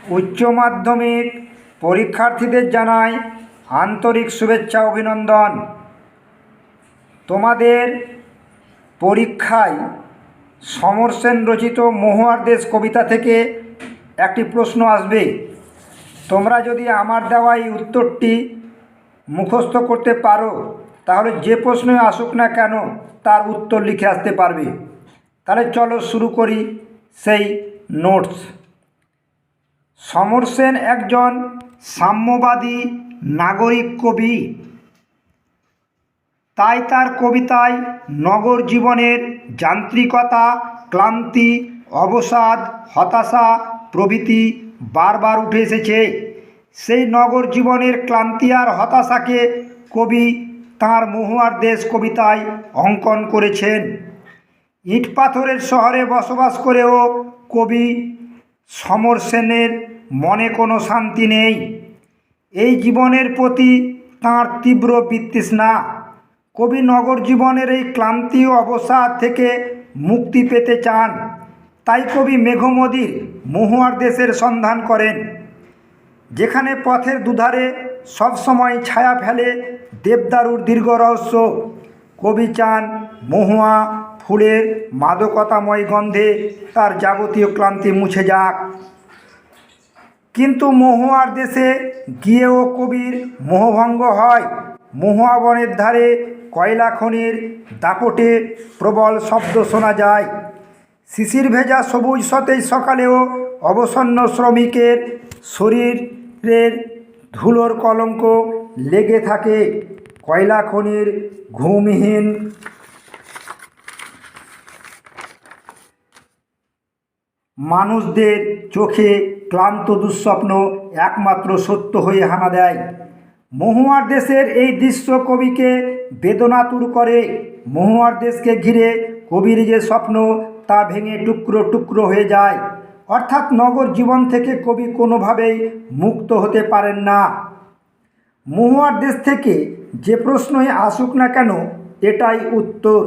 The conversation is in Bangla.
উচ্চ মাধ্যমিক পরীক্ষার্থীদের জানাই আন্তরিক শুভেচ্ছা অভিনন্দন। তোমাদের পরীক্ষায় সমর সেন রচিত মহুয়ার দেশ কবিতা থেকে একটি প্রশ্ন আসবে। তোমরা যদি আমার দেওয়া এই উত্তরটি মুখস্থ করতে পারো তাহলে যে প্রশ্নই আসুক না কেন তার উত্তর লিখে আসতে পারবে। তাহলে চলো শুরু করি সেই নোটস। সমর সেন একজন সাম্যবাদী নাগরিক কবি। তাই তার কবিতায় নগর জীবনের যান্ত্রিকতা, ক্লান্তি, অবসাদ, হতাশা প্রভৃতি বারবার উঠে এসেছে। সেই নগর জীবনের ক্লান্তি আর হতাশাকে কবি তাঁর মহুয়ার দেশ কবিতায় অঙ্কন করেছেন। ইট পাথরের শহরে বসবাস করেও কবি সমর সেনের মনে কোনো শান্তি নেই। এই জীবনের প্রতি তাঁর তীব্র বিতৃষ্ণা। কবি নগর জীবনের এই ক্লান্তি ও অবসাদ থেকে মুক্তি পেতে চান। তাই কবি মেঘমদির মহুয়ার দেশের সন্ধান করেন, যেখানে পথের দুধারে সবসময় ছায়া ফেলে দেবদারুর দীর্ঘ রহস্য। কবি চান মহুয়া ফুলের মাদকতাময় গন্ধে তার যাবতীয় ক্লান্তি মুছে যাক। কিন্তু মহুয়ার দেশে গিয়েও কবির মোহভঙ্গ হয়। মহুয়া বনের ধারে কয়লা খনির দাপটে প্রবল শব্দ শোনা যায়। শিশির ভেজা সবুজ সতেজ সকালেও অবসন্ন শ্রমিকের শরীরের ধুলোর কলঙ্ক লেগে থাকে। কয়লা খনির ঘুমহীন মানুষদের চোখে ক্লান্ত দুঃস্বপ্ন একমাত্র সত্য হয়ে হানা দেয়। মহুয়ার দেশের এই দৃশ্য কবিকে বেদনাতুর করে। মহুয়ার দেশকে ঘিরে কবির যে স্বপ্ন তা ভেঙে টুকরো টুকরো হয়ে যায়। অর্থাৎ নগর জীবন থেকে কবি কোনোভাবেই মুক্ত হতে পারেন না। মহুয়ার দেশ থেকে যে প্রশ্নই আসুক না কেন এটাই উত্তর।